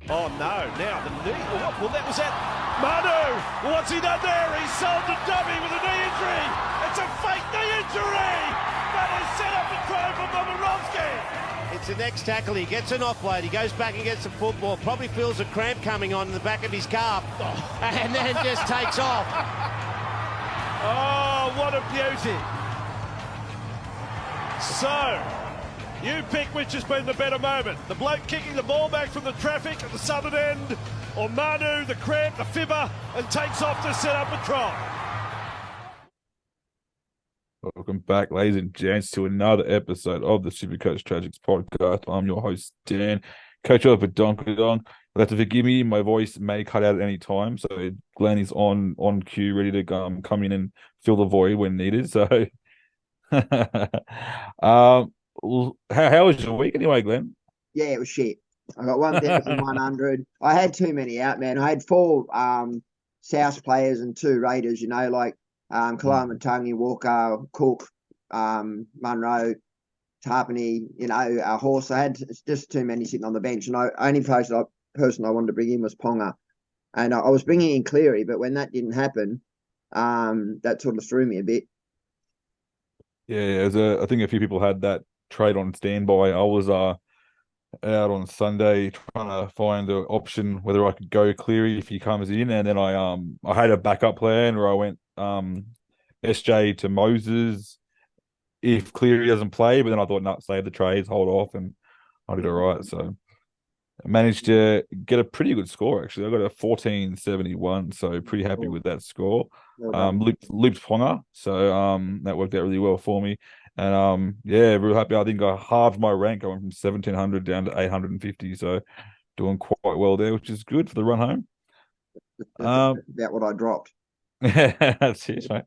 Oh no, now the knee. Well, that was it. Manu, what's he done there? He's sold the dummy with a knee injury. It's a fake knee injury. That is set up a try for Momirovski. It's the next tackle. He gets an offload. He goes back and gets the football. Probably feels a cramp coming on in the back of his calf. And then just takes off. Oh, what a beauty. So, you pick which has been the better moment. The bloke kicking the ball back from the traffic at the southern end, or Manu, the cramp, the fibber, and takes off to set up a try. Welcome back, ladies and gents, to another episode of the Supercoach Tragics podcast. I'm your host, Dan, coach over Donkadong. You'll have to forgive me, my voice may cut out at any time, so Glenn is on cue, ready to come in and fill the void when needed. So, how was your week anyway, Glenn? Yeah, it was shit. I got 1,100. I had too many out, man. I had 4 South players and 2 Raiders, Kalamatangi, Walker, Cook, Munro, Tarpany, Horse. I had just too many sitting on the bench. And I only person I wanted to bring in was Ponga. And I was bringing in Cleary, but when that didn't happen, that sort of threw me a bit. Yeah, I think a few people had that trade on standby. I was out on Sunday trying to find an option whether I could go Cleary if he comes in, and then I had a backup plan where I went SJ to Moses if Cleary doesn't play, but then I thought, no, save the trades, hold off, and I did all right. So I managed to get a pretty good score, actually. I got a 1471, so pretty happy with that score. Looped Ponga, so that worked out really well for me. And real happy. I think I halved my rank. I went from 1,700 down to 850, so doing quite well there, which is good for the run home. That's about what I dropped. That's it, mate.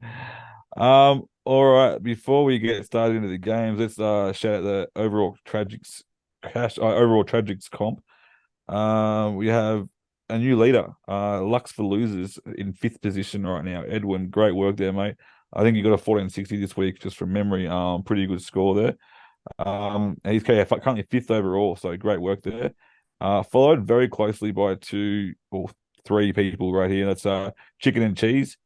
All right. Before we get started into the games, let's shout out the overall Tragics comp. We have a new leader, Lux for Losers, in 5th position right now. Edwin, great work there, mate. I think you got a 1460 this week, just from memory. Pretty good score there. And he's currently 5th overall, so great work there. Followed very closely by 2 or 3 people right here. That's Chicken and Cheese,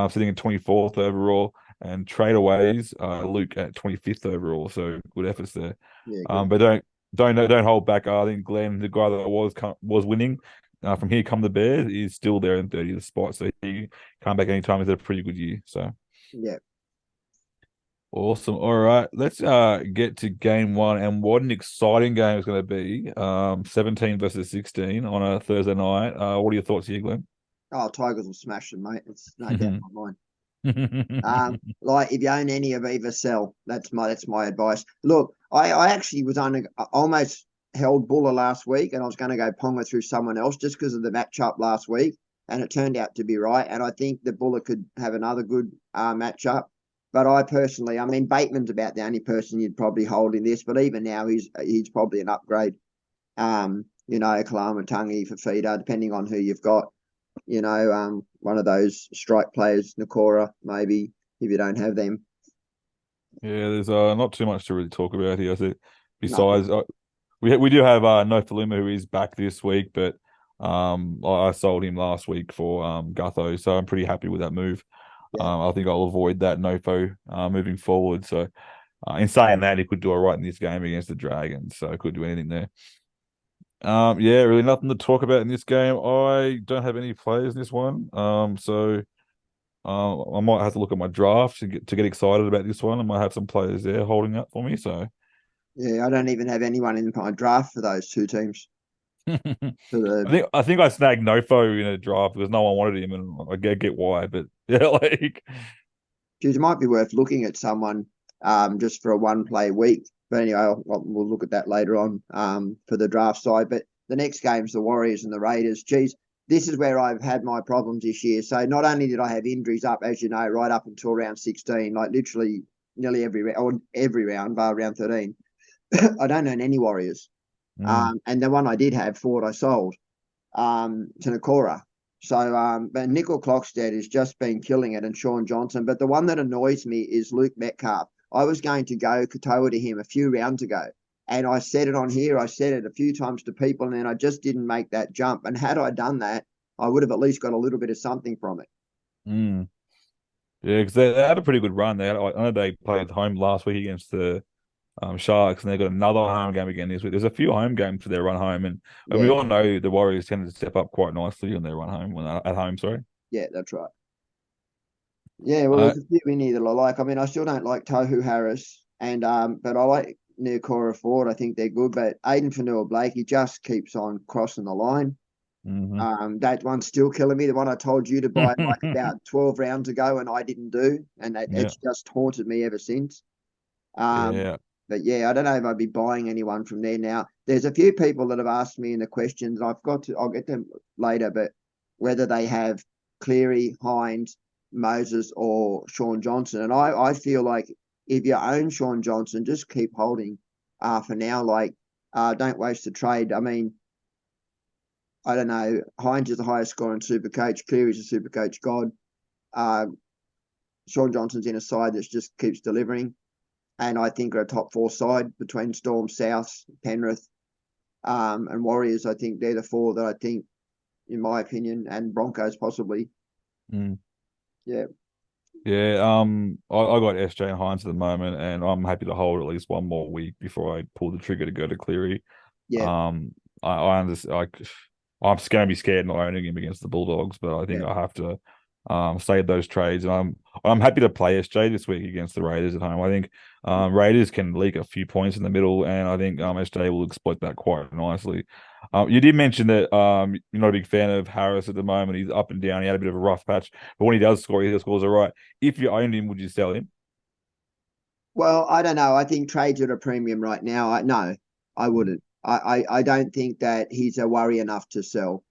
sitting at 24th overall, and Tradeaways, Luke at 25th overall. So good efforts there. Yeah, but don't hold back. I think Glenn, the guy that was winning, from here come the Bears, is still there in 30th spot. So he come back anytime. He's had a pretty good year. So yeah. Awesome. All right, let's get to game 1, and what an exciting game it's going to be. 17 versus 16 on a Thursday night. What are your thoughts here, Glenn? Oh, Tigers will smash them, mate. It's no doubt in my mind. Like if you own any of either, sell. That's my advice. Look, I actually was almost held Buller last week, and I was going to go Ponga through someone else just because of the matchup last week, and it turned out to be right. And I think the Buller could have another good matchup. But I personally, Bateman's about the only person you'd probably hold in this. But even now, he's probably an upgrade. Kalamatangi for feeder, depending on who you've got. One of those strike players, Nakora, maybe, if you don't have them. Yeah, there's not too much to really talk about here. I think besides, we do have Nofaluma, who is back this week, but I sold him last week for Gutho, so I'm pretty happy with that move. Yeah. I think I'll avoid that Nofo moving forward. So in saying that, he could do all right in this game against the Dragons, so I could do anything there. Really nothing to talk about in this game. I don't have any players in this one. So I might have to look at my draft to get excited about this one. I might have some players there holding up for me. So yeah, I don't even have anyone in my draft for those 2 teams. I think I snagged Nofo in a draft because no one wanted him, and I get why. But yeah, it might be worth looking at someone just for a 1-play week. But anyway, we'll look at that later on for the draft side. But the next game's the Warriors and the Raiders. Geez, this is where I've had my problems this year. So not only did I have injuries up, as you know, right up until round 16, like literally nearly every round, bar round 13, I don't own any Warriors. And the one I did have, Ford, I sold to Nakora. So, but Nickel Clockstead has just been killing it, and Sean Johnson. But the one that annoys me is Luke Metcalf. I was going to go Katoa to him a few rounds ago, And I said it on here. I said it a few times to people, and then I just didn't make that jump. And had I done that, I would have at least got a little bit of something from it. Mm. Yeah, because they had a pretty good run. I know they played home last week against the Sharks, and they got another home game again this week. There's a few home games for their run home, and we Yeah, all know the Warriors tend to step up quite nicely on their run home when they're at home. Sorry. yeah, that's right. Yeah, well, Uh, there's a few in here that I like. I mean, I still don't like Tohu Harris, and but I like Neocora Ford. I think they're good, but Aiden Fanua Blake, he just keeps on crossing the line. mhm. That one's still killing me. The one I told you to buy like about 12 rounds ago, and I didn't do, and Yeah, it's just haunted me ever since. Um, yeah. but yeah, I don't know if I'd be buying anyone from there now. There's a few people that have asked me in the questions. I'll get them later, but whether they have Cleary, Hines, Moses, or Sean Johnson, and I feel like if you own Sean Johnson, just keep holding. For now, like don't waste the trade. I mean, I don't know. Hines is the highest scoring super coach. Cleary's a super coach god. Uh, Sean Johnson's in a side that just keeps delivering, and I think are a top four side between Storm, South, Penrith, and Warriors. I think they're the four that I think, in my opinion, and Broncos possibly. Mm. Yeah, Yeah, I got SJ and Hines at the moment, and I'm happy to hold at least one more week before I pull the trigger to go to Cleary. yeah, I understand. I'm just going to be scared not owning him against the Bulldogs, but I think yeah. I have to save those trades, and I'm happy to play SJ this week against the Raiders at home. I think Raiders can leak a few points in the middle, and I think SJ will exploit that quite nicely. You did mention that you're not a big fan of Harris at the moment. He's up and down. He had a bit of a rough patch, but when he does score, he scores all right. If you owned him, would you sell him? Well, I don't know. I think trades at a premium right now. No, I wouldn't. I don't think that he's a worry enough to sell.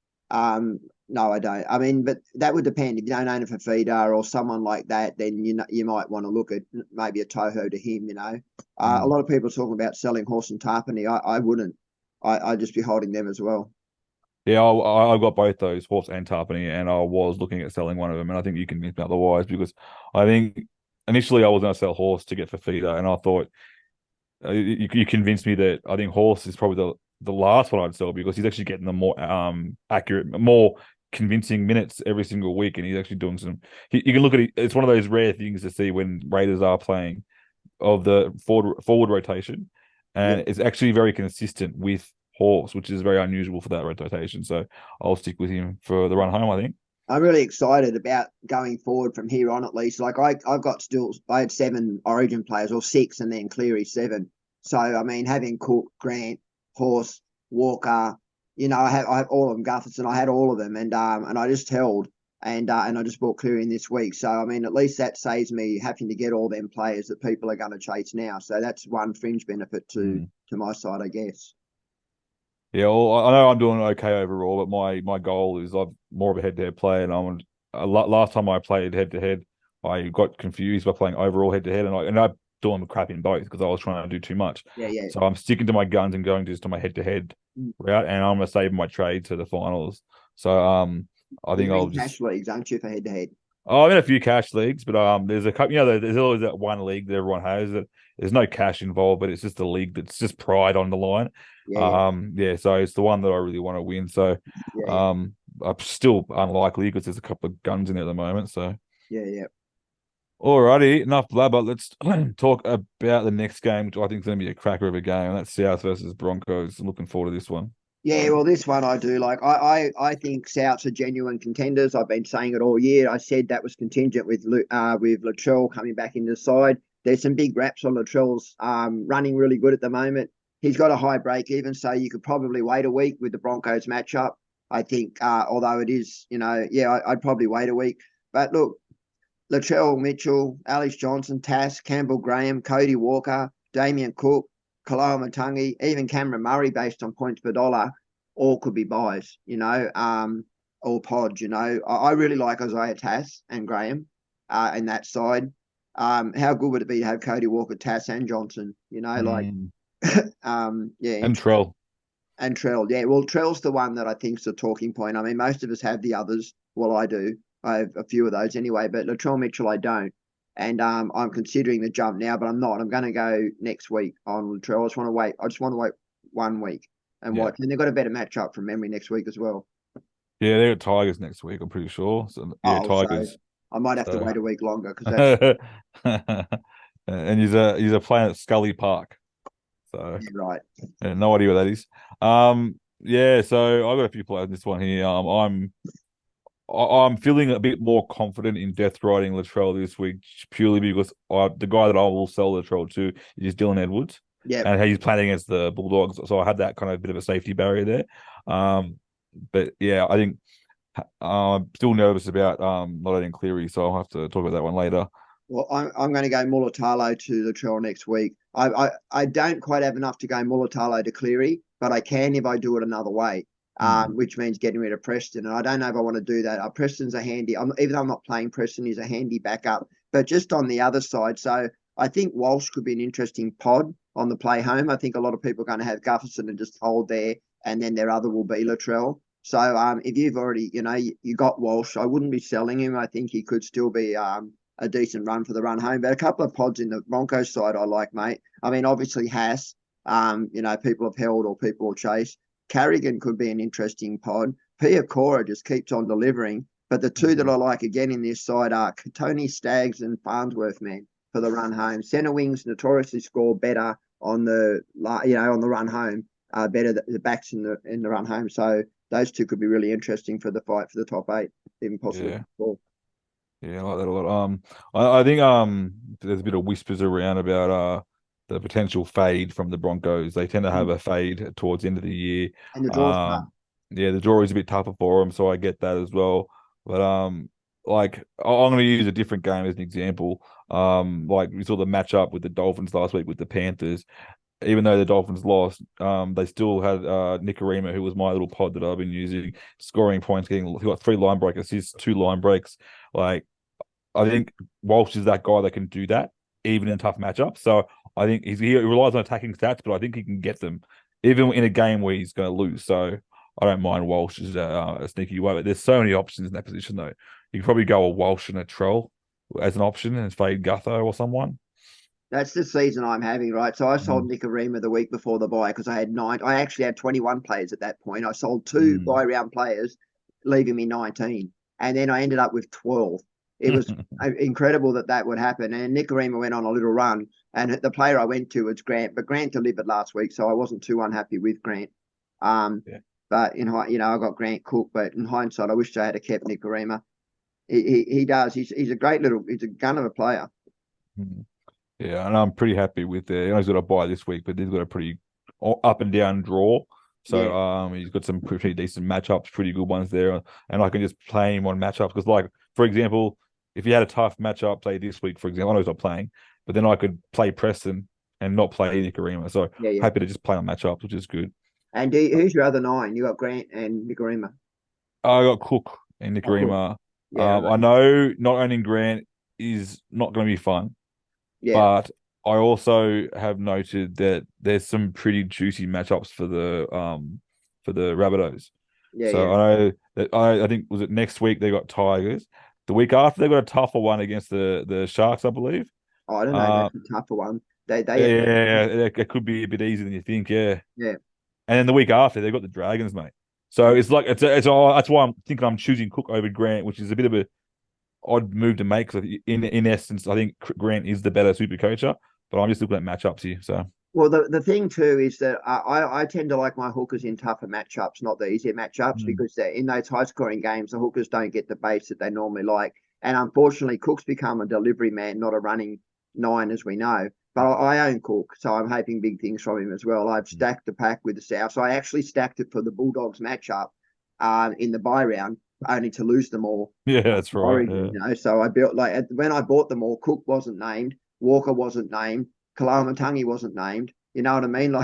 No, I don't. I mean, but that would depend. If you don't own a Fafita or someone like that, then you might want to look at maybe a Toho to him. A Mm. lot of people are talking about selling Horse and Tarpany. I wouldn't. I'd just be holding them as well. Yeah, I've got both those, Horse and Tarpany, and I was looking at selling one of them, and I think you can convince me otherwise because I think initially I was going to sell Horse to get Fafita, and I thought you convinced me that I think Horse is probably the last one I'd sell because he's actually getting the more accurate, more convincing minutes every single week, and he's actually doing some. You can look at it; it's one of those rare things to see when Raiders are playing of the forward rotation, Yeah. and it's actually very consistent with Horse, which is very unusual for that rotation. So I'll stick with him for the run home, I think. I'm really excited about going forward from here on, at least. Like I had 7 Origin players or 6, and then Cleary 7. So I mean, having Cook, Grant, Horse, Walker, I have all of them. Gutherson, I had all of them, and I just held, and I just bought Cleary in this week. So I mean, at least that saves me having to get all them players that people are going to chase now. So that's one fringe benefit to my side, I guess. Yeah, well, I know I'm doing okay overall, but my goal is I'm more of a head-to-head player, and last time I played head-to-head, I got confused by playing overall head-to-head, and I'm doing crap in both because I was trying to do too much. Yeah, yeah. So I'm sticking to my guns and going just to my head-to-head route, and I'm gonna save my trade to the finals. So I think You're I'll in cash leagues, aren't you, for head to head? I'm in a few cash leagues, but there's a couple. There's always that one league that everyone has that there's no cash involved, but it's just a league that's just pride on the line. Yeah, Yeah. So it's the one that I really want to win. So, yeah, yeah, I'm still unlikely because there's a couple of guns in it at the moment. So, yeah, yeah. alrighty, enough blabber. Let's talk about the next game, which I think is going to be a cracker of a game. And that's South versus Broncos. Looking forward to this one. Yeah, well, this one I do like. I think Souths are genuine contenders. I've been saying it all year. I said that was contingent with Latrell coming back into the side. There's some big raps on Latrell's running really good at the moment. He's got a high break even, so you could probably wait a week with the Broncos matchup. I think, although it is, I'd probably wait a week. But look, Latrell Mitchell, Alice Johnson, Tass, Campbell Graham, Cody Walker, Damien Cook, Kaloa Matangi, even Cameron Murray based on points per dollar, all could be buys, or pods, I really like Isaiah Tass and Graham in that side. How good would it be to have Cody Walker, Tass and Johnson, yeah. And Trell. And Trell, yeah. Well, Trell's the one that I think is the talking point. I mean, most of us have the others. Well, I do. I have a few of those anyway, but Latrell Mitchell, I don't. And I'm considering the jump now, but I'm not. I'm going to go next week on Latrell. I just want to wait. 1 week and watch. And they've got a better matchup from memory next week as well. Yeah, they're at Tigers next week, I'm pretty sure. So yeah, Tigers. So I might have to So- wait a week longer because that's and he's a playing at Scully Park. So right. yeah, no idea what that is. Yeah, so I've got a few players in this one here. I'm feeling a bit more confident in death riding Latrell this week purely because the guy that I will sell Latrell to is Dylan Edwards. Yeah. And he's playing against the Bulldogs, so I had that kind of bit of a safety barrier there. But yeah, I think I'm still nervous about not adding Cleary, so I'll have to talk about that one later. Well, I'm going to go Mulatalo to the trail next week. I don't quite have enough to go Mulatalo to Cleary, but I can if I do it another way, which means getting rid of Preston. And I don't know if I want to do that. Preston's a handy, even though I'm not playing Preston, he's a handy backup. But just on the other side, so I think Walsh could be an interesting pod on the play home. I think a lot of people are going to have Gufferson and just hold there, and then their other will be Latrell. So if you've already, you got Walsh, I wouldn't be selling him. I think he could still be a decent run for the run home. But a couple of pods in the Broncos side I like, mate. I mean, obviously Haas, people have held or people will chase. Carrigan could be an interesting pod. Pia Cora just keeps on delivering. But the two that I like again in this side are Tony Staggs and Farnsworth, man, for the run home. Centre wings notoriously score better on the run home, better the backs in the run home. So those two could be really interesting for the fight for the top 8, even possibly. Yeah. Yeah, I like that a lot. I think there's a bit of whispers around about the potential fade from the Broncos. They tend to have a fade towards the end of the year. And the draw's yeah, the draw is a bit tougher for them, so I get that as well. But like I'm going to use a different game as an example. Like we saw the matchup with the Dolphins last week with the Panthers. Even though the Dolphins lost, they still had Nikorima, who was my little pod that I've been using, scoring points, he got 3 line break assists, 2 line breaks. Like, I think Walsh is that guy that can do that, even in tough matchups. So I think he relies on attacking stats, but I think he can get them, even in a game where he's going to lose. So I don't mind Walsh as a sneaky way, but there's so many options in that position, though. You can probably go a Walsh and a Trell as an option and fade Gutho or someone. That's the season I'm having, right? So I sold Nikorima the week before the bye because I had 9. I actually had 21 players at that point. I sold 2 bye round players, leaving me 19. And then I ended up with 12. It was incredible that would happen. And Nikorima went on a little run. And the player I went to was Grant. But Grant delivered last week, so I wasn't too unhappy with Grant. But I got Grant Cook. But in hindsight, I wish I had kept Nikorima. He does. He's a he's a gun of a player. Yeah, and I'm pretty happy with it. He's got a bye this week, but he's got a pretty up and down draw. So he's got some pretty decent matchups, pretty good ones there. And I can just play him on matchups. Because, like, for example, if you had a tough matchup, say this week, for example, I know he's not playing, but then I could play Preston and not play Nikorima. So happy to just play on matchups, which is good. And who's your other 9? You got Grant and Nikorima. I got Cook and Nikorima. I know not owning Grant is not going to be fun. Yeah. But I also have noted that there's some pretty juicy matchups for the Rabbitohs. I know that I think was it next week they got Tigers. The week after they got a tougher one against the Sharks, I believe. Oh, I don't know. That's a tougher one. It could be a bit easier than you think. Yeah. Yeah. And then the week after they got the Dragons, mate. So it's like it's that's why I'm thinking I'm choosing Cook over Grant, which is a bit of a odd move to make. Because in essence, I think Grant is the better super coacher, but I'm just looking at matchups here. So well, the thing too is that I tend to like my hookers in tougher matchups, not the easier matchups, because they're in those high scoring games. The hookers don't get the base that they normally like, and unfortunately, Cook's become a delivery man, not a running 9, as we know. But I own Cook, so I'm hoping big things from him as well. I've stacked the pack with the South, so I actually stacked it for the Bulldogs matchup in the bye round, only to lose them all. Yeah, that's right. Origin, so I built when I bought them all, Cook wasn't named, Walker wasn't named, Kalamatangi wasn't named. You know what I mean?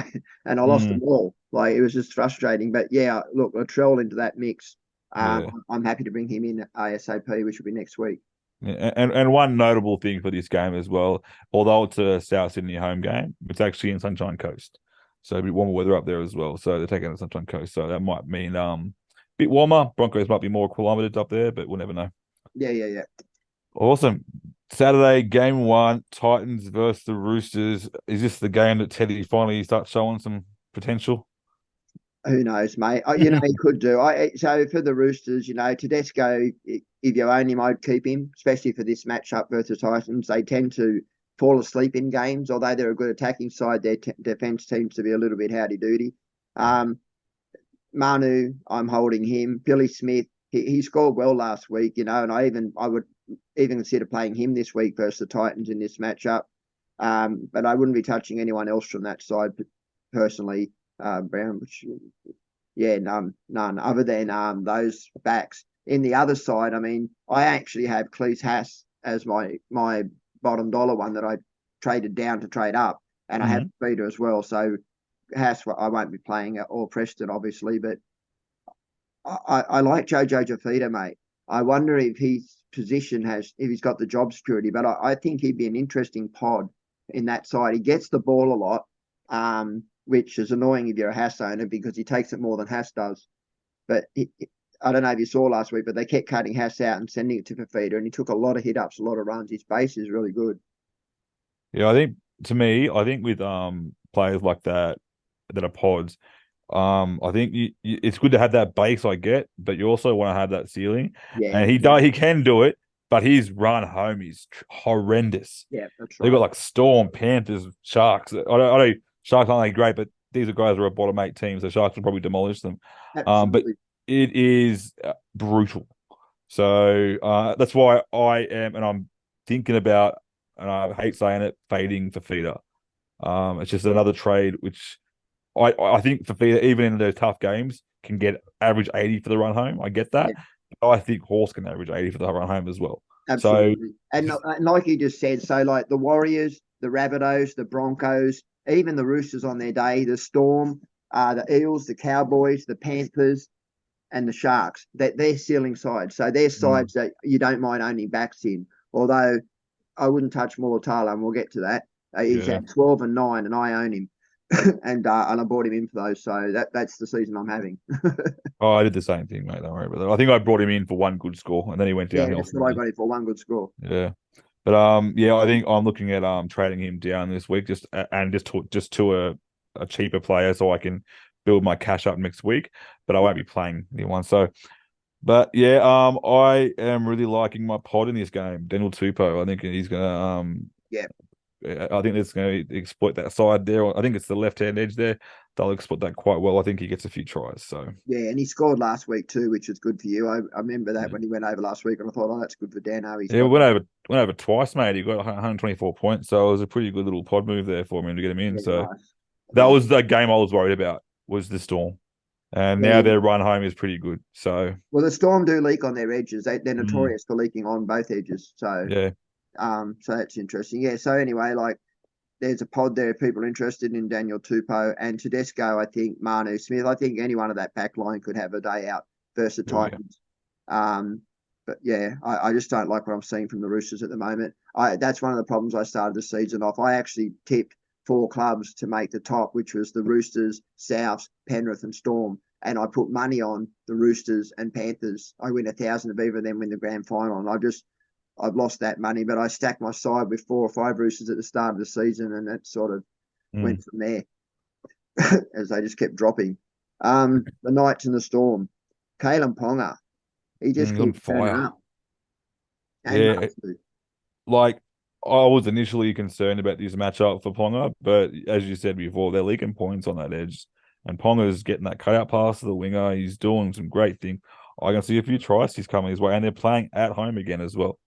And I lost them all. It was just frustrating. But yeah, look, Latrell into that mix. I'm happy to bring him in ASAP, which will be next week. Yeah, and one notable thing for this game as well, although it's a South Sydney home game, it's actually in Sunshine Coast, so a bit warmer weather up there as well. So they're taking the Sunshine Coast, so that might mean a bit warmer. Broncos might be more kilometres up there, but we'll never know. Yeah. Awesome. Saturday, game 1, Titans versus the Roosters. Is this the game that Teddy finally starts showing some potential? Who knows, mate? He could do. So for the Roosters, Tedesco, if you own him, I'd keep him, especially for this matchup versus Titans. They tend to fall asleep in games, although they're a good attacking side. Their defense seems to be a little bit howdy-doody. Manu, I'm holding him. Billy Smith, he scored well last week, and I would even consider playing him this week versus the Titans in this matchup. But I wouldn't be touching anyone else from that side personally. Brown, none other than those backs. In the other side, I mean, I actually have Cleese Haas as my bottom dollar one that I traded down to trade up, and I have Peter as well. So Haas, I won't be playing or Preston, obviously, but I like Jojo Jafita, mate. I wonder if his position if he's got the job security, but I think he'd be an interesting pod in that side. He gets the ball a lot, which is annoying if you're a Haas owner because he takes it more than Haas does. But I don't know if you saw last week, but they kept cutting Haas out and sending it to Fafita, and he took a lot of hit-ups, a lot of runs. His base is really good. Yeah, I think with players like that are pods, I think it's good to have that base, I get, but you also want to have that ceiling. Yeah, and he can do it, but his run home is horrendous. Yeah, that's right. They've got like Storm, Panthers, Sharks. I know Sharks aren't great, but these are guys who are a bottom 8 teams, so Sharks will probably demolish them. But it is brutal. So that's why I am, and I'm thinking about, and I hate saying it, fading Fafita. It's just another trade which I think Fafita, even in those tough games, can get average 80 for the run home. I get that. Yeah. I think Horse can average 80 for the run home as well. Absolutely. So, and like you just said, so like the Warriors, the Rabbitohs, the Broncos, even the Roosters on their day, the Storm, the Eels, the Cowboys, the Panthers, and the Sharks, they're ceiling sides. So they're sides that you don't mind owning backs in. Although I wouldn't touch Mulatalo, and we'll get to that. He's at 12 and 9, and I own him. and I brought him in for those, so that's the season I'm having. I did the same thing, mate. Don't worry about that. I think I brought him in for one good score, and then he went downhill. Yeah, that's what I got him for, one good score. Yeah, but I think I'm looking at trading him down this week, just to a cheaper player, so I can build my cash up next week. But I won't be playing anyone. So, but yeah, I am really liking my pod in this game, Daniel Tupou. I think he's gonna I think it's going to exploit that side there. I think it's the left-hand edge there. They'll exploit that quite well. I think he gets a few tries. So yeah, and he scored last week too, which is good for you. I remember that when he went over last week, and I thought, oh, that's good for Dano. We went over twice, mate. He got 124 points, so it was a pretty good little pod move there for me to get him in. So nice. That was the game I was worried about, was the Storm. And now their run home is pretty good. So the Storm do leak on their edges. They're notorious for leaking on both edges. So yeah. So that's interesting. Yeah. So anyway, like there's a pod there if people are interested in Daniel Tupou and Tedesco. I think Manu Smith. I think anyone of that back line could have a day out versus the Titans. But yeah, I just don't like what I'm seeing from the Roosters at the moment. That's one of the problems I started the season off. I actually tipped 4 clubs to make the top, which was the Roosters, Souths, Penrith, and Storm. And I put money on the Roosters and Panthers. I win 1,000 of either of them win the grand final, and I've lost that money, but I stacked my side with 4 or 5 Roosters at the start of the season, and that sort of went from there as they just kept dropping. The Knights and the Storm. Kalen Ponga, he just keeps turning up. Yeah, like I was initially concerned about this matchup for Ponga, but as you said before, they're leaking points on that edge, and Ponga's getting that cutout pass to the winger. He's doing some great things. I can see a few tries he's coming his way, and they're playing at home again as well.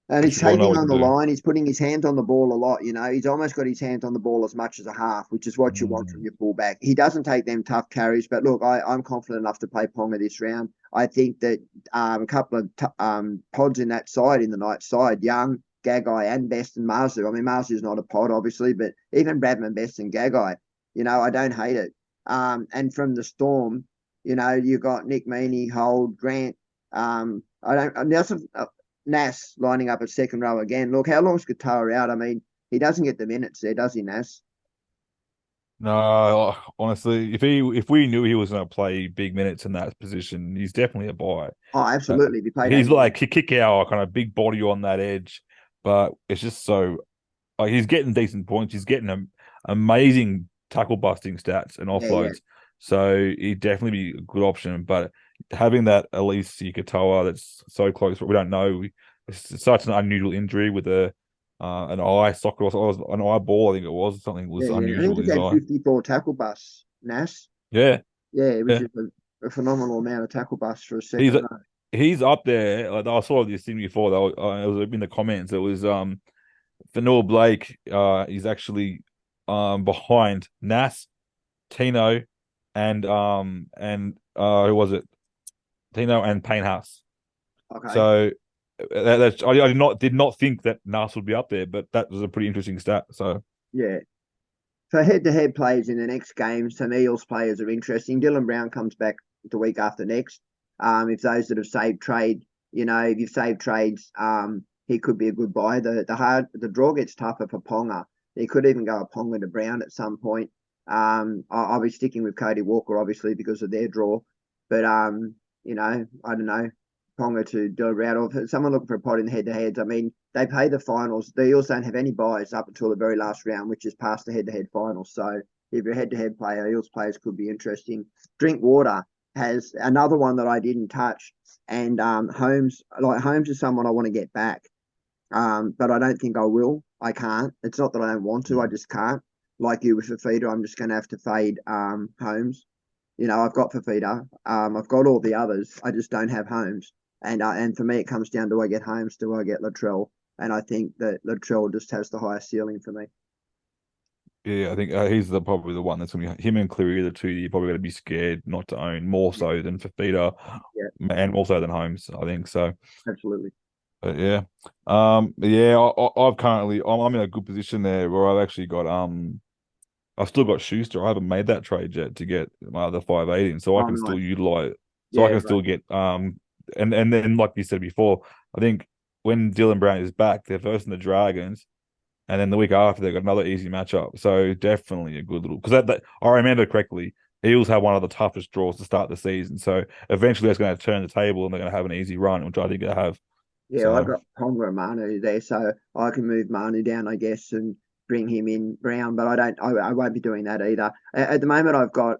And he's taking on the line. He's putting his hands on the ball a lot. He's almost got his hands on the ball as much as a half, which is what you want from your fullback. He doesn't take them tough carries, but look, I'm confident enough to play Ponga this round. I think that a couple of pods in that side, in the Knights side, Young, Gagai, and Best and Marzu. I mean, Marzu's not a pod, obviously, but even Bradman, Best, and Gagai, I don't hate it. And from the Storm, you got Nick Meaney, Holt, Grant. Nas lining up at second row again. Look, how long's Katoa out? I mean, he doesn't get the minutes there, does he, Nas? No, honestly, if we knew he was going to play big minutes in that position, he's definitely a buy. Oh, absolutely. He's like Kikau, kind of big body on that edge. but it's just so like he's getting decent points. He's getting amazing tackle busting stats and Yeah, yeah, offloads. So he'd definitely be a good option. But having that Elise Katoa that's so close, we don't know. It's such an unusual injury with an eye socket or an eyeball. I think it was something yeah, was yeah. I think unusual in he's his had eye. 54 tackle busts, Nas. Yeah, Yeah, which yeah. is a phenomenal amount of tackle busts for a He's second row. he's up there. Like I saw this thing before. That it was in the comments. It was Fanua Blake. He's actually behind Nas, Tino, and who was it? Tino and Payne Haas. Okay. So I did not think that Nas would be up there, but that was a pretty interesting stat. So Yeah. So head-to-head players in the next game, some Eels players are interesting. Dylan Brown comes back the week after next. If those that have saved trade, if you've saved trades, he could be a good buy. The draw gets tougher for Ponga. He could even go a Ponga to Brown at some point. I'll be sticking with Cody Walker obviously because of their draw, but I don't know. Ponga to Dylan Brown, or if someone looking for a pot in the head-to-heads. I mean, they play the finals. The Eels don't have any buys up until the very last round, which is past the head-to-head finals. So if you're a head-to-head player, Eels players could be interesting. Drinkwater has another one that I didn't touch, and Holmes is someone I want to get back, but I don't think I will. I can't. It's not that I don't want to. I just can't. Like you with Fafita, I'm just going to have to fade Holmes. I've got Fafita. I've got all the others. I just don't have Holmes. And for me, it comes down: do I get Holmes? Do I get Latrell? And I think that Latrell just has the highest ceiling for me. yeah, I think he's probably the one that's going to be him and Cleary, the two you're probably going to be scared not to own more Yeah, so than Fafita yeah, and also than Holmes. I think so. absolutely. But yeah, yeah. I've currently I'm in a good position there where I've actually got I've still got Schuster. I haven't made that trade yet to get my other 580, so I Oh, can still nice. utilize. So I Yeah, can right. still get and then like you said before, I think when Dylan Brown is back, they're first in the Dragons, and then the week after they've got another easy matchup. So definitely a good little because that I remember correctly. Eels had one of the toughest draws to start the season, so eventually that's going to turn the table and they're going to have an easy run, which I think they have. Yeah, I So got Ponga and Manu there, so I can move Manu down, I guess, and bring him in Brown. But I don't. I won't be doing that either. At the moment, I've got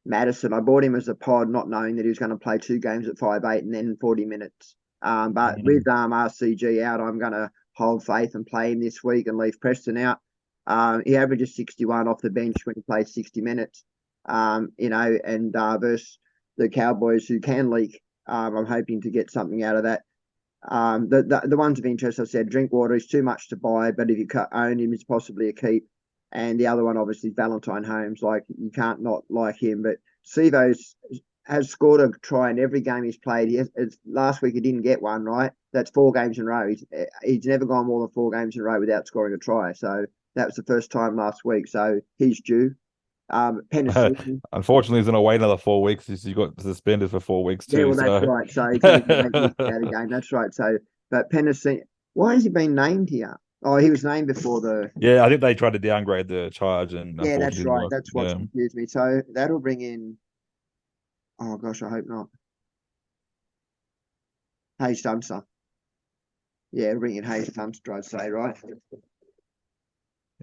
Madison. I bought him as a pod, not knowing that he was going to play 2 games at 5'8" and then 40 minutes. But with RCG out, I'm going to hold faith and play him this week and leave Preston out. He averages 61 off the bench when he plays 60 minutes. And versus the Cowboys who can leak. I'm hoping to get something out of that. The ones of interest, I said, Drinkwater is too much to buy, but if you own him, it's possibly a keep. And the other one, obviously, Valentine Holmes. Like, you can't not like him. But Sivo's has scored a try in every game he's played. Last week he didn't get one, right? That's 4 games in a row. He's never gone more than 4 games in a row without scoring a try. So that was the first time last week. So he's due. Pennicillin. unfortunately, he's going to wait another 4 weeks. He got suspended for 4 weeks Yeah, too. well, that's So right. So he's going to get 8 weeks out of game. That's right. So, but Pennicillin, why has he been named here? Oh, he was named before the. yeah, I think they tried to downgrade the charge and Yeah, that's unfortunately didn't right. work. That's what's Yeah. confused me. So that'll bring in. Oh gosh, I hope not. Hayes Dunster. Yeah, bring in Hayes Dunster, I'd say, right?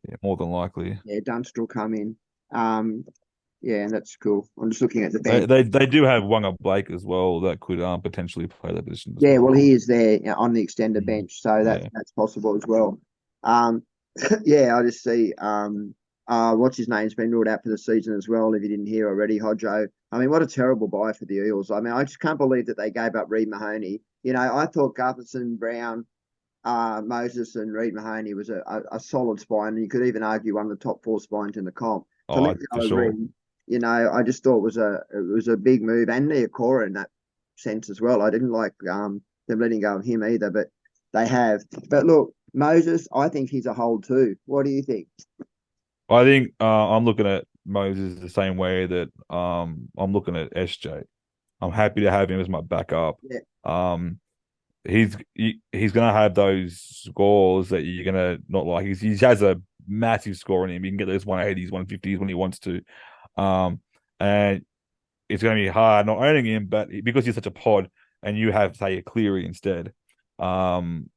Yeah, more than likely. Yeah, Dunster will come in. Yeah, and that's cool. I'm just looking at the They bench. they do have Wanga Blake as well that could potentially play that position as Yeah, well, well. he is there on the extended Mm, bench, so yeah. that's possible as well. Um, yeah, I just see what's his name's been ruled out for the season as well. If you didn't hear already, Hodjo. I mean, what a terrible buy for the Eels. I mean, I just can't believe that they gave up Reed Mahoney. I thought Gutherson, Brown, Moses, and Reed Mahoney was a solid spine, and you could even argue one of the top 4 spines in the comp. To let Oh, go for of sure. Reed, I just thought it was a big move, and Niokora in that sense as well. I didn't like them letting go of him either, but they have. But look, Moses, I think he's a hold too. What do you think? I think I'm looking at Moses the same way that I'm looking at SJ. I'm happy to have him as my backup. Yeah, Um, he's gonna have those scores that you're gonna not like. He has a massive score in him. He can get those 180s, 150s when he wants to. And it's gonna be hard not owning him, but because he's such a pod and you have say a Cleary instead, um,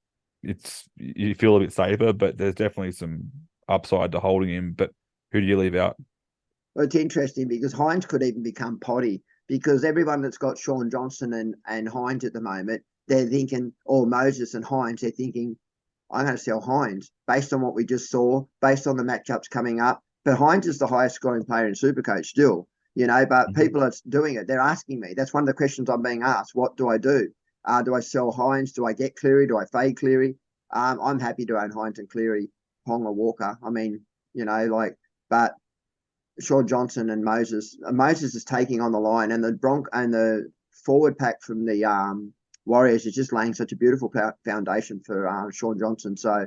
you feel a bit safer, but there's definitely some upside to holding him. But who do you leave out? Well, it's interesting because Hines could even become potty because everyone that's got Sean Johnson and Hines at the moment, they're thinking, or Moses and Hines, they're thinking, I'm going to sell Hines based on what we just saw, based on the matchups coming up. But Hines is the highest scoring player in Supercoach still, but people are doing it. They're asking me. That's one of the questions I'm being asked. What do I do? Do I sell Hines? Do I get Cleary? Do I fade Cleary? I'm happy to own Hines and Cleary, Pong or Walker. I mean, but Sean Johnson and Moses. Moses is taking on the line, and the forward pack from the Warriors is just laying such a beautiful foundation for Sean Johnson. So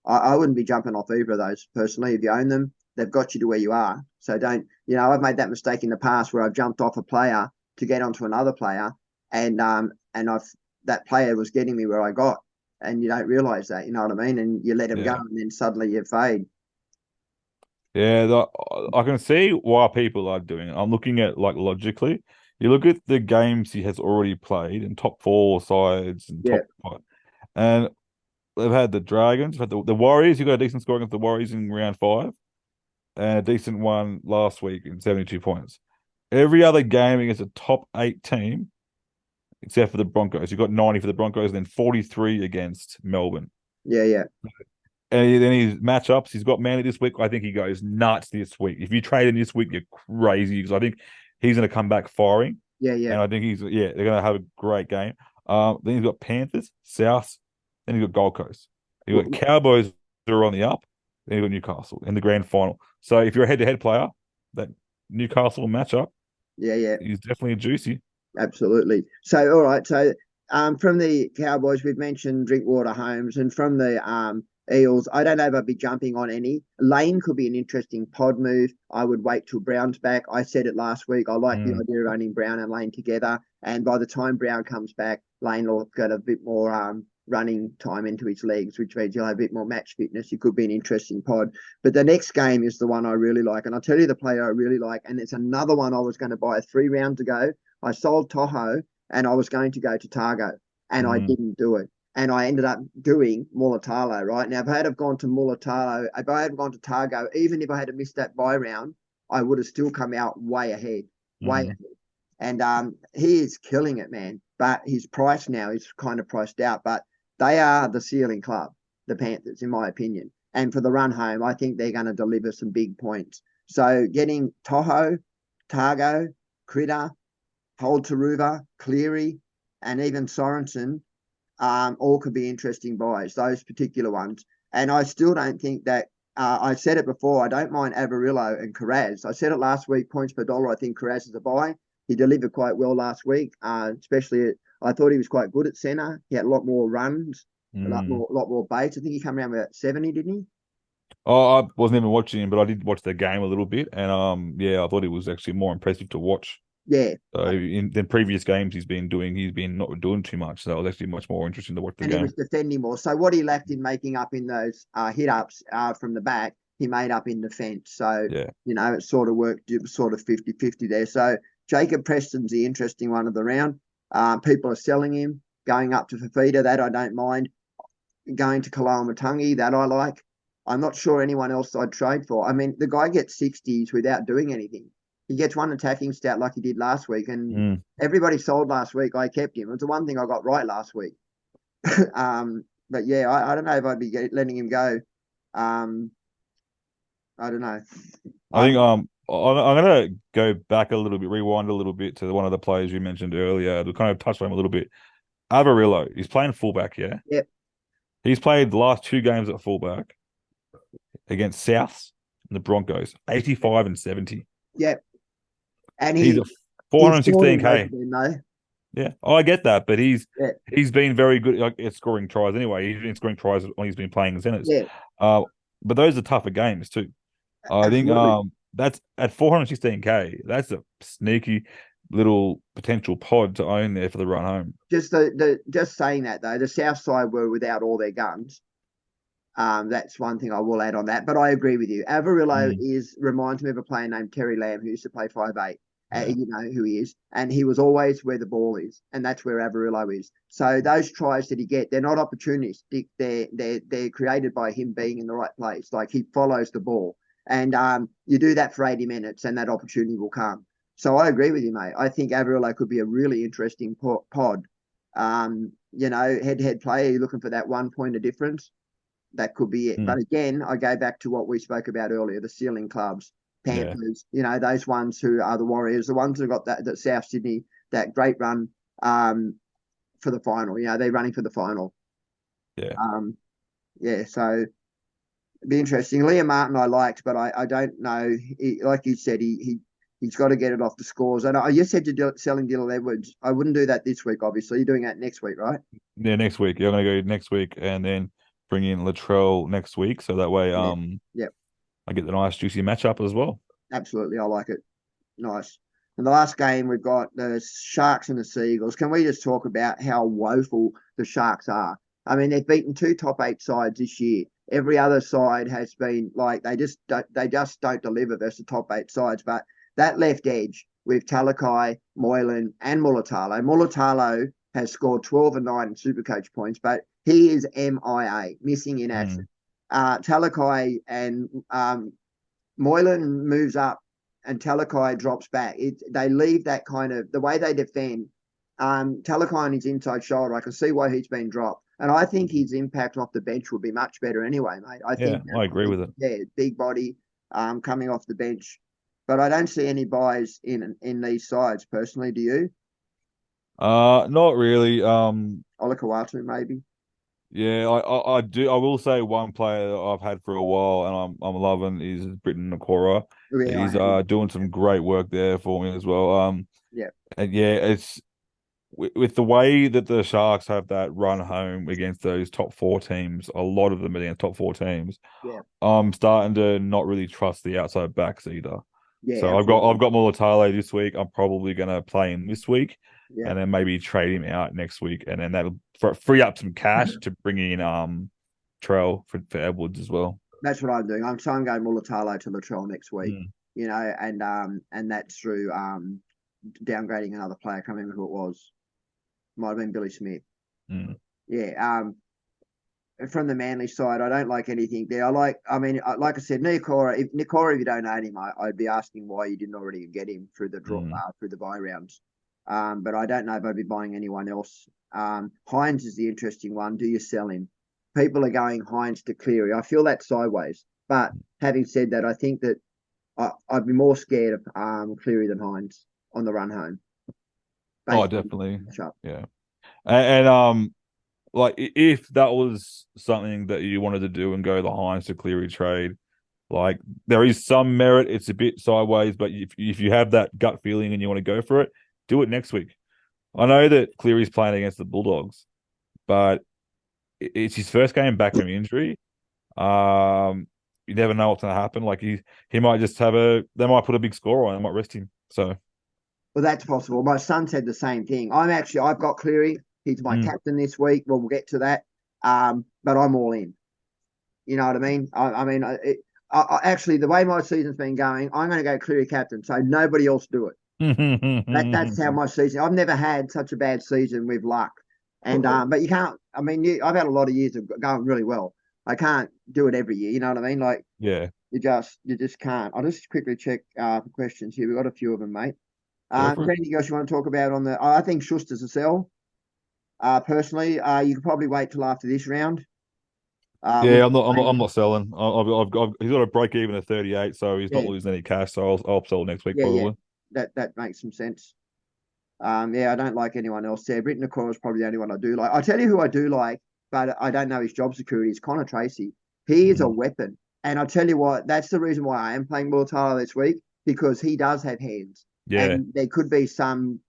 I wouldn't be jumping off either of those personally. If you own them, they've got you to where you are. So don't. I've made that mistake in the past where I've jumped off a player to get onto another player, and that player was getting me where I got, and you don't realise that. You know what I mean? And you let him go, and then suddenly you fade. Yeah, I can see why people are doing it. I'm looking at logically. You look at the games he has already played in top four sides and top five, and they've had the Dragons, had the Warriors. You got a decent score against the Warriors in round 5, and a decent one last week in 72 points. Every other game against a top 8 team, except for the Broncos, you got 90 for the Broncos, and then 43 against Melbourne. Yeah. And then his matchups, he's got Manly this week. I think he goes nuts this week. If you trade him this week, you're crazy because I think he's going to come back firing. Yeah. And I think they're going to have a great game. Then he's got Panthers, South, then he's got Gold Coast. You've got Cowboys that are on the up, then you've got Newcastle in the grand final. So if you're a head-to-head player, that Newcastle matchup is definitely juicy. Absolutely. So, all right. So from the Cowboys, we've mentioned Drinkwater, Holmes, and from the Eels, I don't know if I'd be jumping on any. Lane could be an interesting pod move. I would wait till Brown's back. I said it last week. I like the idea of owning Brown and Lane together. And by the time Brown comes back, Lane will get a bit more running time into his legs, which means he'll have a bit more match fitness. It could be an interesting pod. But the next game is the one I really like. And I'll tell you the player I really like. And it's another one I was going to buy 3 rounds ago. I sold Toho and I was going to go to Targo and I didn't do it. And I ended up doing Mulatalo, right? Now, if I had gone to Mulatalo, if I had gone to Targo, even if I had missed that buy round, I would have still come out way ahead. And he is killing it, man. But his price now is kind of priced out. But they are the ceiling club, the Panthers, in my opinion. And for the run home, I think they're going to deliver some big points. So getting Toho, Targo, Critter, Holtaruva, Cleary, and even Sorensen, all could be interesting buys, those particular ones. And I still don't think that, I said it before, I don't mind Avarillo and Carraz. I said it last week, points per dollar, I think Carraz is a buy. He delivered quite well last week, especially I thought he was quite good at centre. He had a lot more runs, a lot more baits. I think he came around with about 70, didn't he? Oh, I wasn't even watching him, but I did watch the game a little bit. And I thought it was actually more impressive to watch. Yeah. So in the previous games he's been not doing too much. So it was actually much more interesting to watch the game. And he was defending more. So what he lacked in making up in those hit-ups from the back, he made up in defence. So, it sort of worked. It was sort of 50-50 there. So Jacob Preston's the interesting one of the round. People are selling him, going up to Fafita. That I don't mind. Going to Kaloa Matangi, that I like. I'm not sure anyone else I'd trade for. I mean, the guy gets 60s without doing anything. He gets one attacking stat like he did last week, and everybody sold last week. I kept him. It's the one thing I got right last week. But yeah, I don't know if I'd be letting him go. I don't know. I think I'm gonna go back a little bit, rewind a little bit to one of the players you mentioned earlier. To kind of touch on him a little bit. Avarillo, he's playing fullback, yeah. Yep. He's played the last 2 games at fullback against Souths and the Broncos, 85 and 70. Yep. And he's at 416K. Yeah, I get that, but he's been very good at scoring tries anyway. He's been scoring tries when he's been playing in centers. Yeah. But those are tougher games too. I think that's at 416K. That's a sneaky little potential pod to own there for the run home. Just just saying that though, the South side were without all their guns. That's one thing I will add on that. But I agree with you. Avarillo reminds me of a player named Terry Lamb who used to play 5'8". Yeah. You know who he is, and he was always where the ball is, and that's where Averillo is. So those tries that he get, they're not opportunistic. They're created by him being in the right place. Like he follows the ball, and you do that for 80 minutes, and that opportunity will come. So I agree with you, mate. I think Averillo could be a really interesting pod. You know, head-to-head player, you're looking for that 1 point of difference. That could be it. But again, I go back to what we spoke about earlier, the ceiling clubs, Panthers, you know, those ones who are the Warriors, the ones who got that South Sydney, that great run for the final. You know, they're running for the final. Yeah. So it'd be interesting. Liam Martin I liked, but I don't know. Like you said, he's got to get it off the scores. And I just said to selling Dylan Edwards, I wouldn't do that this week, obviously. You're doing that next week, right? Yeah, next week. You're going to go next week and then bring in Latrell next week. So that way, Yep. I get the nice juicy matchup as well. Absolutely. I like it. Nice. And the last game, we've got the Sharks and the Seagulls. Can we just talk about how woeful the Sharks are? I mean, they've beaten 2 top 8 sides this year. Every other side has been like they just don't deliver versus the top 8 sides. But that left edge with Talakai, Moylan, and Mulatalo. Mulatalo has scored 12 and 9 in Supercoach points, but he is MIA, missing in action. Talakai and Moylan moves up and Talakai drops back. They leave that kind of the way they defend. Talakai on his inside shoulder, I can see why he's been dropped. And I think his impact off the bench would be much better anyway, mate. I think I agree with it. Yeah, big body coming off the bench. But I don't see any buys in these sides personally, do you? Not really. Olakawatu, maybe. Yeah, I do. I will say one player that I've had for a while and I'm loving is Britton Nakora. Yeah, He's doing some great work there for me as well. Yeah. And yeah, it's with the way that the Sharks have that run home against those top 4 teams, a lot of them against top 4 teams. Yeah. I'm starting to not really trust the outside backs either. Yeah. So absolutely. I've got Mulatalo this week. I'm probably gonna play him this week. Yeah. And then maybe trade him out next week, and then that'll free up some cash to bring in Trell for Edwards as well. That's what I'm doing. I'm trying to go Mulatalo to Latrell next week. You know, and that's through downgrading another player. I can't remember who it was. Might have been Billy Smith. Yeah. From the Manly side, I don't like anything there. Like I said, Nikora. If you don't know him, I'd be asking why you didn't already get him through the draw, through the buy rounds. But I don't know if I'd be buying anyone else. Hines is the interesting one. Do you sell him? People are going Hines to Cleary. I feel that sideways. But having said that, I think that I'd be more scared of Cleary than Hines on the run home. Oh, definitely. Yeah. And like if that was something that you wanted to do and go the Hines to Cleary trade, like there is some merit. It's a bit sideways, but if you have that gut feeling and you want to go for it, do it next week. I know that Cleary's playing against the Bulldogs, but it's his first game back from injury. You never know what's going to happen. Like he might just they might put a big score on and might rest him. So, well, that's possible. My son said the same thing. I've got Cleary. He's my captain this week. Well, we'll get to that. But I'm all in. You know what I mean? I actually, the way my season's been going, I'm going to go Cleary captain. So nobody else do it. That's how my season. I've never had such a bad season with luck. And but you can't. I mean, I've had a lot of years of going really well. I can't do it every year. You know what I mean? Like, yeah, you just can't. I'll just quickly check for questions here. We've got a few of them, mate. Anything else you want to talk about on the? I think Schuster's a sell. Personally, you could probably wait till after this round. Yeah, I'm not selling. He's got a break even at 38, so he's not losing any cash. So I'll sell next week probably. Yeah. That makes some sense. I don't like anyone else there. Britton Nakora is probably the only one I do like. I tell you who I do like, but I don't know his job security. Is Connor Tracy. He is a weapon, and I'll tell you what. That's the reason why I am playing Mulatalo this week, because he does have hands. Yeah, and there could be some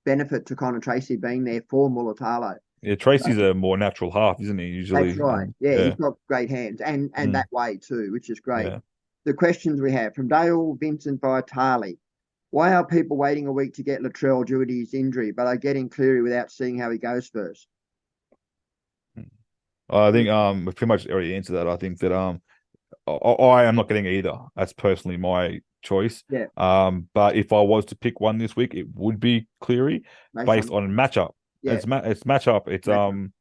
benefit to Connor Tracy being there for Mulatalo. Yeah, Tracy's a more natural half, isn't he? Usually, that's right. He's got great hands, and that way too, which is great. Yeah. The questions we have from Dale Vincent Vitali. Why are people waiting a week to get Latrell due to his injury, but are getting Cleary without seeing how he goes first? I think we've pretty much already answered that. I think that I am not getting either. That's personally my choice. Yeah. But if I was to pick one this week, it would be Cleary based on matchup. Yeah. It's matchup. It's Matchup.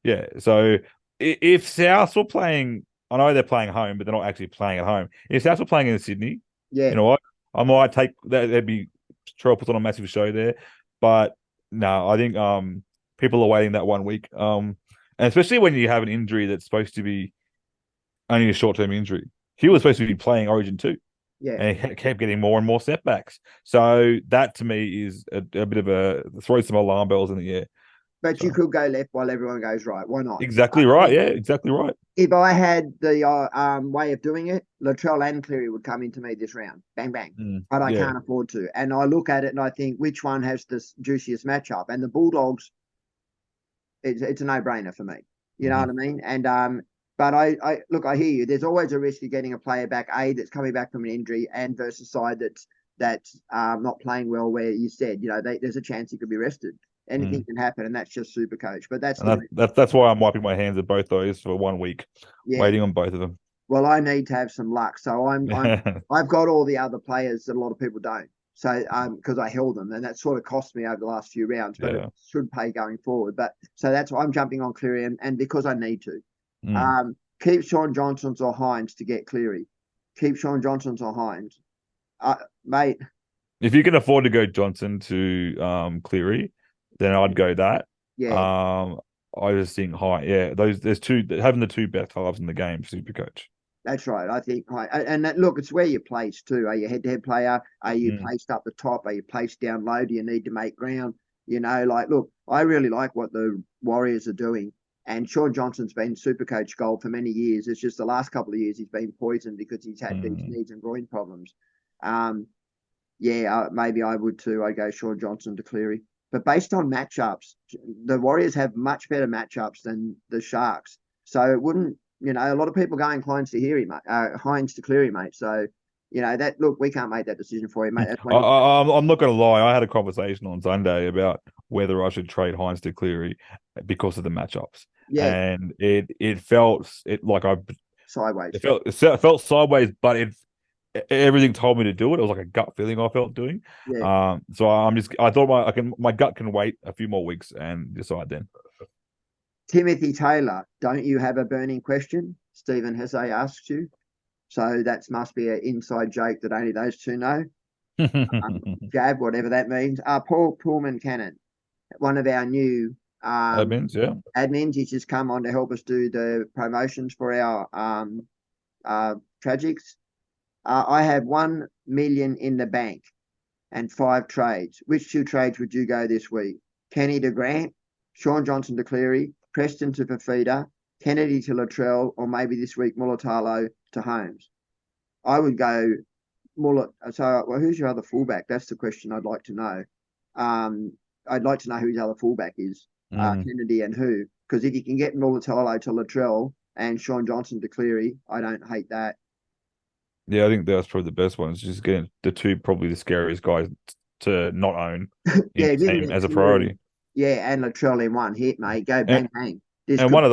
yeah. So if South were playing, I know they're playing home, but they're not actually playing at home. If South were playing in Sydney, Yeah. you know what? I might take that. There'd be Terrell puts on a massive show there, but no, I think people are waiting that 1 week. And especially when you have an injury that's supposed to be only a short term injury. He was supposed to be playing Origin 2. Yeah. And he kept getting more and more setbacks. So that to me is a bit of a throws some alarm bells in the air. But you could go left while everyone goes right. Why not? Exactly right. Yeah, exactly right. If I had the way of doing it, Latrell and Cleary would come into me this round. Bang, bang. But I can't afford to. And I look at it and I think, which one has the juiciest matchup? And the Bulldogs, it's a no-brainer for me. You know what I mean? And but I look, I hear you. There's always a risk of getting a player back, that's coming back from an injury, and versus side that's not playing well, where you said, there's a chance he could be rested. Anything can happen, and that's just super coach. But that's why I'm wiping my hands at both those for 1 week, waiting on both of them. Well, I need to have some luck, so I've got all the other players that a lot of people don't. So because I held them, and that sort of cost me over the last few rounds, but it should pay going forward. But so that's why I'm jumping on Cleary, and because I need to. Keep Sean Johnson's or Hines to get Cleary. Keep Sean Johnson's or Hines, mate. If you can afford to go Johnson to Cleary, then I'd go that. Yeah. I just think there's having the two best halves in the game, super coach. That's right. I think, and look, it's where you're placed too. Are you head-to-head player? Are you placed up the top? Are you placed down low? Do you need to make ground? Look, I really like what the Warriors are doing. And Sean Johnson's been super coach gold for many years. It's just the last couple of years he's been poisoned because he's had these knees and groin problems. Maybe I would too. I'd go Sean Johnson to Cleary. But based on matchups, the Warriors have much better matchups than the Sharks. So it wouldn't, a lot of people going Hines to Cleary, mate. So, look, we can't make that decision for you, mate. That's I'm not going to lie. I had a conversation on Sunday about whether I should trade Hines to Cleary because of the matchups. Yeah. And it felt sideways. It felt sideways, but everything told me to do it. It was like a gut feeling I felt doing. Yeah. So I thought my gut can wait a few more weeks and decide then. Timothy Taylor, don't you have a burning question? Stephen Hesse asked you. So that must be an inside joke that only those two know. Jab, whatever that means. Paul Pullman Cannon, one of our new admins. He's just come on to help us do the promotions for our Tragics. I have 1 million in the bank and 5 trades. Which 2 trades would you go this week? Kenny to Grant, Sean Johnson to Cleary, Preston to Fafita, Kennedy to Latrell, or maybe this week Mulatalo to Holmes. I would go Muller. So, who's your other fullback? That's the question I'd like to know. I'd like to know who his other fullback is, Kennedy and who. Because if you can get Mulatalo to Latrell and Sean Johnson to Cleary, I don't hate that. Yeah, I think that's probably the best one. It's just getting the two probably the scariest guys to not own team as a priority. Yeah, and Latrell in one hit, mate. Go bang bang. And one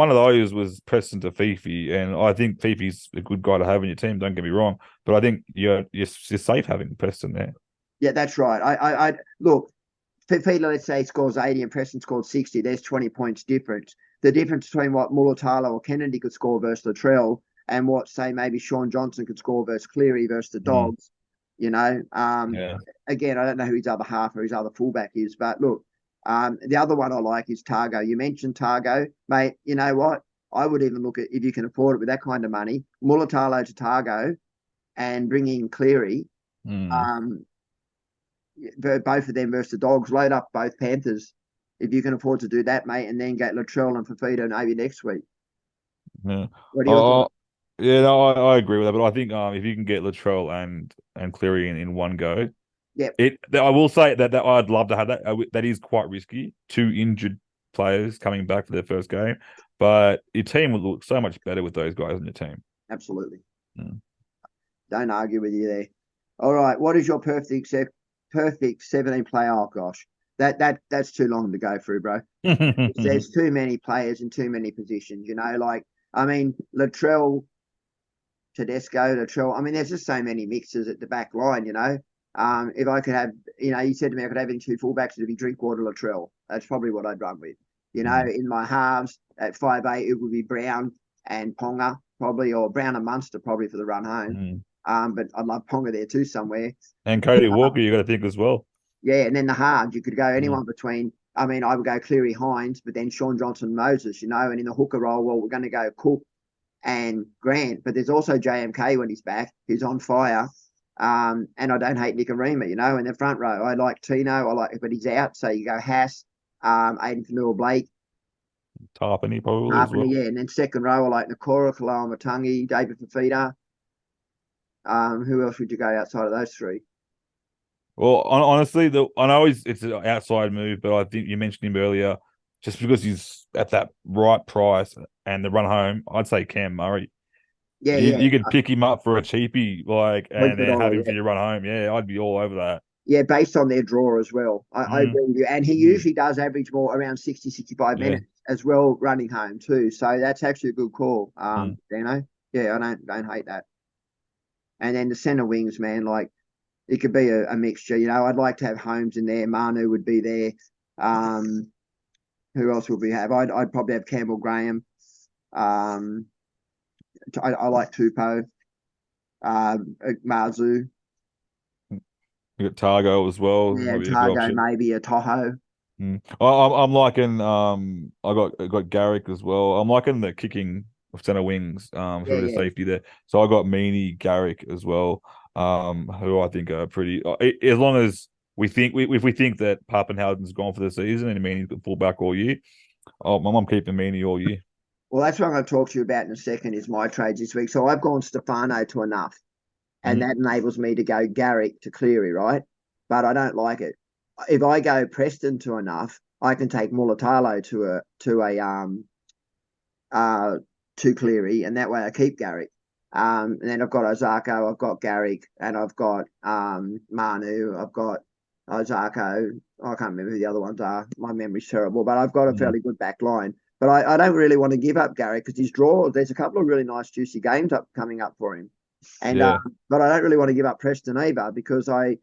of those was Preston to Fifi, and I think Fifi's a good guy to have in your team. Don't get me wrong, but I think you're safe having Preston there. Yeah, that's right. I look, Fifi, let's say scores 80 and Preston scored 60. There's 20 points difference. The difference between what Mulatalo or Kennedy could score versus Latrell and what, say, maybe Sean Johnson could score versus Cleary versus the Dogs. Again, I don't know who his other half or his other fullback is, but look. The other one I like is Targo. You mentioned Targo, mate. You know what? I would even look at, if you can afford it with that kind of money, Mulatalo to Targo and bring in Cleary. Both of them versus the Dogs. Load up both Panthers if you can afford to do that, mate, and then get Latrell and Fafita maybe next week. Yeah. What do you think? I agree with that, but I think if you can get Latrell and Cleary in one go. Yeah, I will say that I'd love to have that. That is quite risky. 2 injured players coming back for their first game, but your team would look so much better with those guys on your team. Absolutely. Don't argue with you there. All right, what is your perfect 17 player? Oh gosh, that's too long to go through, bro. There's too many players in too many positions. Latrell. Tedesco, Latrell. I mean, there's just so many mixes at the back line, you know. If I could have, you know, you said to me I could have any two fullbacks, it'd be Drinkwater, Latrell. That's probably what I'd run with. You know, in my halves at 5'8", it would be Brown and Ponga probably, or Brown and Munster probably for the run home. But I'd love Ponga there too somewhere. And Cody Walker, you got to think as well. Yeah, and then the halves, you could go anyone between. I mean, I would go Cleary, Hines, but then Sean Johnson, Moses, you know, and in the hooker role, well, we're going to go Cook and Grant, but there's also JMK when he's back, who's on fire. And I don't hate Nicarima, you know, in the front row. I like Tino, but he's out. So you go Haas, Aiden Fanua-Blake. Tarpany probably as well. Yeah, and then second row, I like Nakora, Kaloa Matangi, David Fafita. Who else would you go outside of those three? Well, honestly, I know it's an outside move, but I think you mentioned him earlier, just because he's at that right price and the run home, I'd say Cam Murray. Yeah, you could pick him up for a cheapie, and then have him for your run home. Yeah, I'd be all over that. Yeah, based on their draw as well. I agree with you. And he usually does average more around 60, 65 minutes as well running home too. So that's actually a good call, Dano. Yeah, I don't hate that. And then the centre wings, man, like it could be a mixture. You know, I'd like to have Holmes in there. Manu would be there. Who else would we have? I'd probably have Campbell Graham. I like Tupou. Marzu. You got Targo as well. Yeah, Targo, maybe a Toho. I'm liking I got Garrick as well. I'm liking the kicking of centre wings for the safety there. So I got Meany, Garrick as well. Who I think are pretty, as long as if we think that Papenhuyzen's gone for the season and Meany's got full back all year, I'm keeping Meany all year. Well, that's what I'm going to talk to you about in a second, is my trades this week. So I've gone Stefano to enough, and that enables me to go Garrick to Cleary, right? But I don't like it. If I go Preston to enough, I can take Mulatalo to Cleary, and that way I keep Garrick. And then I've got Ozako, I've got Garrick, and I've got Manu, I've got Ozako. I can't remember who the other ones are. My memory's terrible, but I've got a fairly good back line. But I don't really want to give up Garrick because his draw, there's a couple of really nice, juicy games coming up for him. And but I don't really want to give up Preston either, because I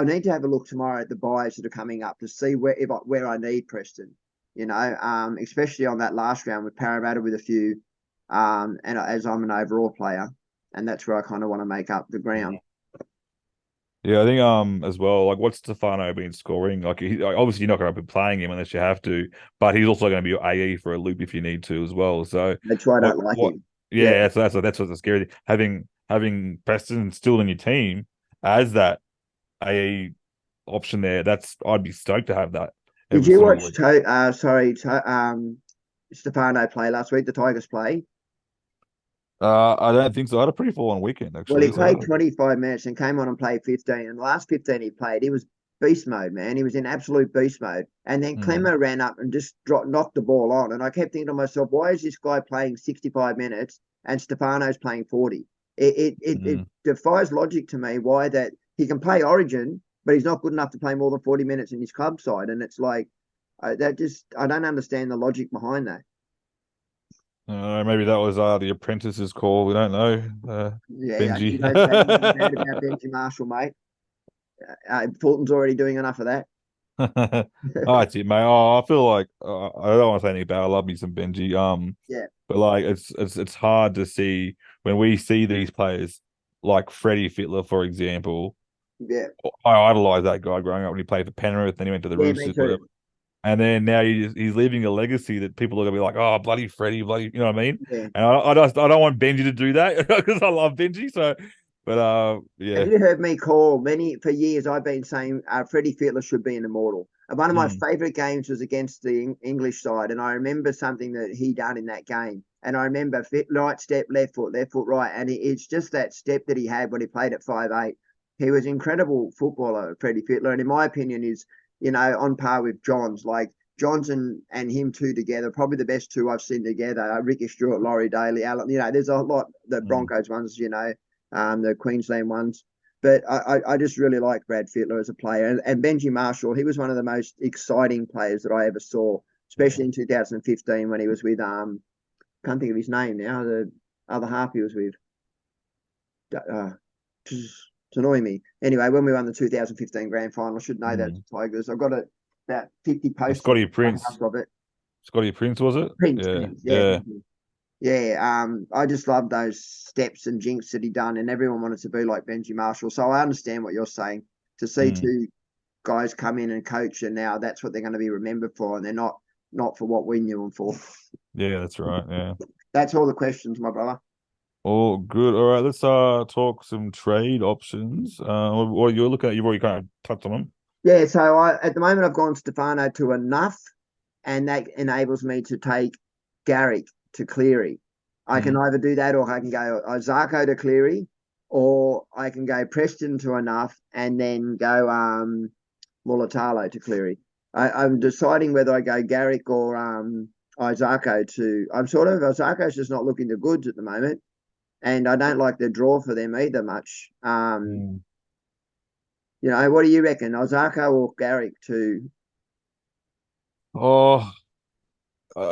need to have a look tomorrow at the buys that are coming up to see where I need Preston. You know, especially on that last round with Parramatta with a few, and as I'm an overall player, and that's where I kind of want to make up the ground. Yeah, I think as well, like what's Stefano been scoring? Like obviously you're not going to be playing him unless you have to, but he's also going to be your AE for a loop if you need to as well. So that's why I don't like him. Yeah, so that's what's scary. Having Preston still in your team as that AE option there, I'd be stoked to have that. Did you watch Stefano play last week, the Tigers play? I don't think so. I had a pretty full-on weekend, actually. Well, he played 25 minutes and came on and played 15. And the last 15 he played, he was beast mode, man. He was in absolute beast mode. And then Clemmer ran up and just knocked the ball on. And I kept thinking to myself, why is this guy playing 65 minutes and Stefano's playing 40? It defies logic to me why that he can play Origin, but he's not good enough to play more than 40 minutes in his club side. And it's like, I don't understand the logic behind that. Maybe that was the apprentice's call. We don't know. Benji. You don't say anything bad about Benji Marshall, mate. Fulton's already doing enough of that. That's it, mate. I feel like I don't want to say anything bad. I love me some Benji. But like it's hard to see when we see these players like Freddie Fittler, for example. Yeah, I idolized that guy growing up when he played for Penrith. Then he went to the Roosters. And then now he's leaving a legacy that people are gonna be like, oh, bloody Freddie, bloody, you know what I mean? Yeah. And I don't want Benji to do that because I love Benji. So, but yeah. Have you heard me call for years? I've been saying Freddie Fittler should be an immortal. And one of my favourite games was against the English side, and I remember something that he done in that game. And I remember right step, left foot, right, and it's just that step that he had when he played at 5'8". He was an incredible footballer, Freddie Fittler, and in my opinion is, you know, on par with Johns. Like Johns and him two together, probably the best two I've seen together. Ricky Stewart, Laurie Daly, Allen. You know, there's a lot, the Broncos ones, you know, the Queensland ones. But I just really like Brad Fittler as a player. And Benji Marshall, he was one of the most exciting players that I ever saw, especially in 2015 when he was with, can't think of his name now, the other half he was with. to annoy me. Anyway, when we won the 2015 grand final, I should know that the Tigers. I've got about 50 posts Scotty on the Prince. house of it. Scotty Prince, was it? Prince, Yeah. Prince, yeah. Yeah, I just love those steps and jinks that he done, and everyone wanted to be like Benji Marshall. So I understand what you're saying. To see two guys come in and coach, and now that's what they're going to be remembered for, and they're not for what we knew them for. Yeah, that's right. Yeah. That's all the questions, my brother. All good. All right, let's talk some trade options. What you're looking at, you've already kind of touched on them. Yeah, so at the moment I've gone Stefano to enough, and that enables me to take Garrick to Cleary. I can either do that, or I can go Ozako to Cleary, or I can go Preston to enough and then go Mulatalo to Cleary. I'm deciding whether I go Garrick or Ozako to. Ozako's just not looking the goods at the moment, and I don't like the draw for them either much. You know, what do you reckon, Ozako or Garrick to? Oh,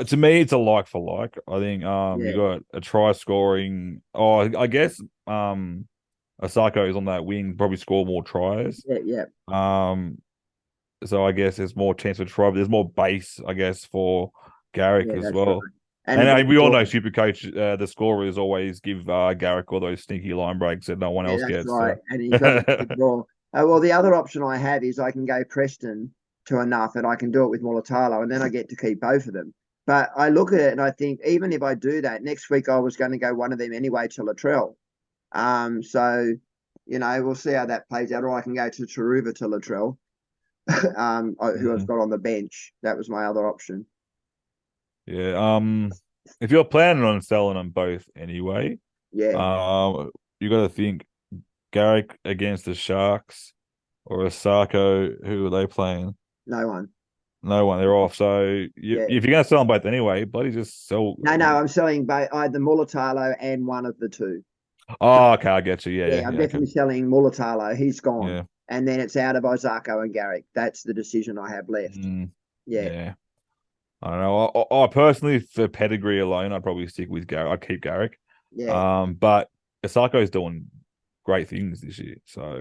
to me, it's a like for like. I think you got a try scoring. Oh, I guess Osako is on that wing, probably score more tries. Yeah. So I guess there's more chance for try, but there's more base, I guess, for Garrick as well. Right. And we all know Supercoach, the scorers always give Garrick all those sneaky line breaks that no one else gets. Right. So. And he's got the draw. Well, the other option I have is I can go Preston to enough, and I can do it with Mulatalo, and then I get to keep both of them. But I look at it and I think, even if I do that, next week I was going to go one of them anyway to Latrell. So, you know, we'll see how that plays out. Or I can go to Taruva to Latrell, who I've got on the bench. That was my other option. Yeah. If you're planning on selling them both anyway, you got to think Garrick against the Sharks or Osako. Who are they playing? No one. They're off. So if you're going to sell them both anyway, bloody just sell. No, I'm selling either Mulatalo and one of the two. Oh, okay, I get you. Yeah, I'm definitely selling Mulatalo. He's gone. Yeah. And then it's out of Ozako and Garrick. That's the decision I have left. Yeah. I don't know. I personally, for pedigree alone, I'd probably stick with Garrick. I'd keep Garrick. Yeah. But Osako's doing great things this year. So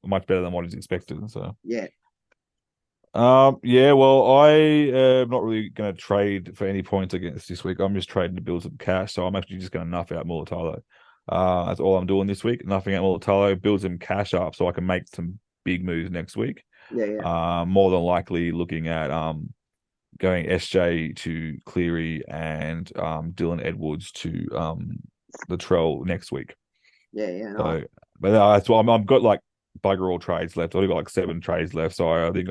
much better than what is expected. So yeah. Well, I am not really going to trade for any points against this week. I'm just trading to build some cash. So I'm actually just going to nuff out Mulatalo. That's all I'm doing this week. Nuffing out Mulatalo, build some cash up so I can make some big moves next week. More than likely looking at going SJ to Cleary and Dylan Edwards to Latrell next week. So, but that's why I've got like bugger all trades left. I've got like 7 trades left. So I think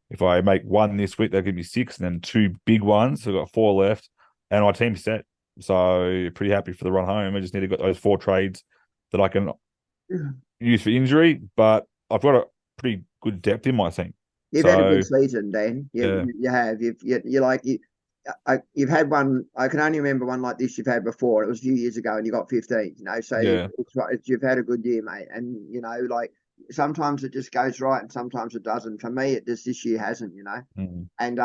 if I make one this week, that'll give me 6, and then 2 big ones. So I've got 4 left, and my team's set. So pretty happy for the run home. I just need to get those 4 trades that I can use for injury, but I've got a pretty good depth in my team. You've had a good season, Dan. You have. You've had one. I can only remember one like this you've had before. It was a few years ago, and you got 15. You know, so you've had a good year, mate. And you know, like sometimes it just goes right, and sometimes it doesn't. For me, it just this year hasn't. You know, and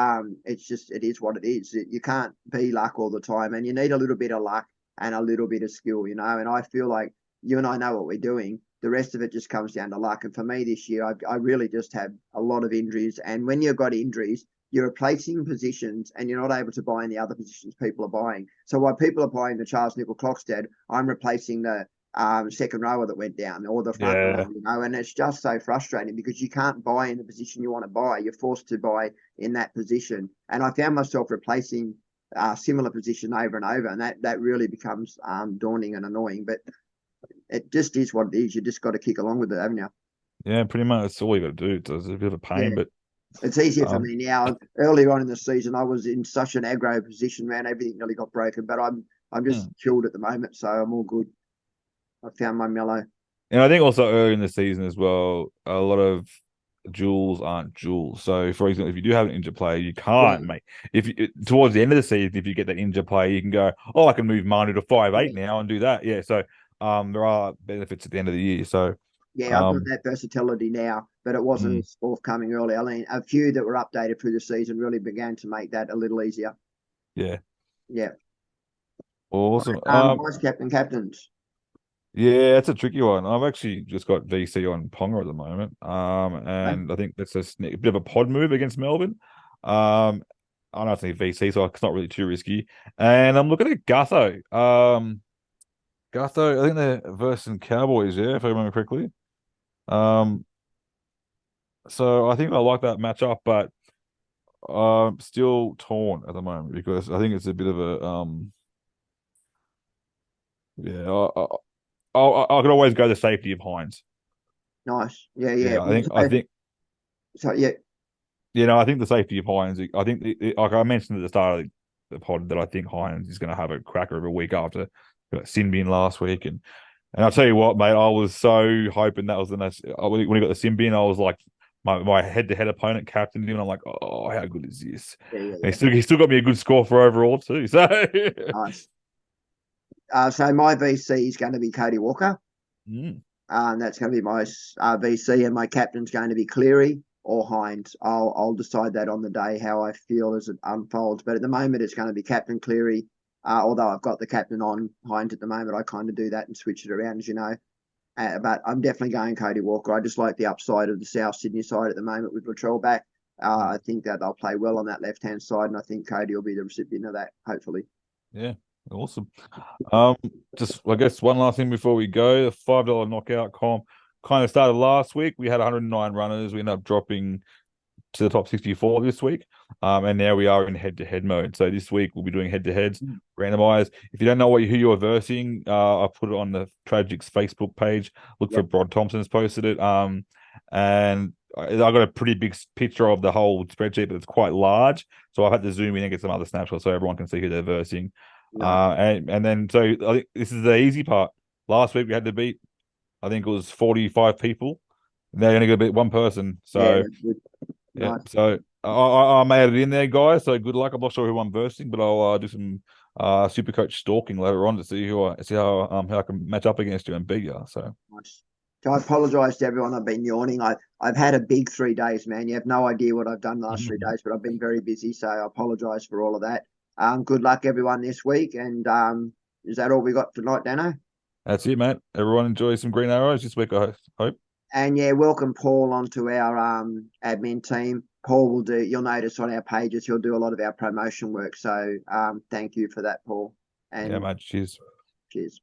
it is what it is. You can't be luck all the time, and you need a little bit of luck and a little bit of skill. You know, and I feel like you and I know what we're doing. The rest of it just comes down to luck. And for me this year, I really just had a lot of injuries. And when you've got injuries, you're replacing positions and you're not able to buy in the other positions people are buying. So while people are buying the Charles Nicholl-Klokstad, I'm replacing the second rower that went down or the front row, you know, and it's just so frustrating because you can't buy in the position you want to buy. You're forced to buy in that position. And I found myself replacing similar position over and over. And that really becomes daunting and annoying. But it just is what it is. You just got to kick along with it, haven't you? Yeah, pretty much. That's all you got to do. It's a bit of a pain, but it's easier for me now. Earlier on in the season, I was in such an aggro position, man. Everything nearly got broken, but I'm just chilled at the moment, so I'm all good. I found my mellow. And I think also early in the season as well, a lot of jewels aren't jewels. So, for example, if you do have an injured player, you can't make towards the end of the season, if you get that injured player, you can go, I can move Manu to 5'8" now and do that. Yeah, so. There are benefits at the end of the year. So I've got that versatility now, but it wasn't forthcoming early. I mean, a few that were updated through the season really began to make that a little easier. Yeah. Yeah. Awesome. Vice captains. Yeah, it's a tricky one. I've actually just got VC on Ponga at the moment. And I think that's a bit of a pod move against Melbourne. I don't think VC, so it's not really too risky. And I'm looking at Gutho. Gutho, I think they're versus Cowboys, yeah, if I remember correctly. Um, so I think I like that matchup, but still torn at the moment because I think it's a bit of a yeah. I could always go the safety of Hines. Nice. Yeah, yeah. Yeah, I think So yeah, I think the safety of Hines. I think like I mentioned at the start of the pod that I think Hines is going to have a cracker of a week after Sinbian last week, and I'll tell you what, mate, I was so hoping that was the next when he got the Sinbian, I was like my head-to-head opponent captained him, and I'm like, oh, how good is this? yeah, yeah, And yeah. he still got me a good score for overall too. So Nice. So my VC is going to be Cody Walker. Mm. That's going to be my VC, and my captain's going to be Cleary or Hines. I'll decide that on the day how I feel as it unfolds. But at the moment, it's going to be Captain Cleary. Although I've got the captain on Hines at the moment, I kind of do that and switch it around, as you know. But I'm definitely going Cody Walker. I just like the upside of the South Sydney side at the moment with Latrell back. I think that they'll play well on that left-hand side, and I think Cody will be the recipient of that, hopefully. Yeah, awesome. Um, just I guess one last thing before we go, the $5 knockout comp kind of started last week. We had 109 runners. We ended up dropping to the top 64 this week. And now we are in head-to-head mode. So this week we'll be doing head-to-heads, randomized. If you don't know who you're versing, I put it on the Tragics Facebook page. Look for Brod Thompson's posted it. And I got a pretty big picture of the whole spreadsheet, but it's quite large. So I've had to zoom in and get some other snapshots so everyone can see who they're versing. And then so I think this is the easy part. Last week we had to beat, I think it was 45 people. They're going to get beat one person. So yeah, Nice. so I made it in there, guys. So good luck. I'm not sure who I'm versing, but I'll do some super coach stalking later on to see how I can match up against you and beat you. So Nice. So I apologise to everyone. I've been yawning. I've had a big 3 days, man. You have no idea what I've done the last 3 days, but I've been very busy. So I apologise for all of that. Good luck, everyone, this week. And is that all we got for tonight, Dano? that's it, mate. Everyone enjoy some green arrows this week, I hope. And yeah, welcome Paul onto our admin team. Paul will do. You'll notice on our pages, he'll do a lot of our promotion work. So thank you for that, Paul. And Yeah, mate. Cheers. cheers.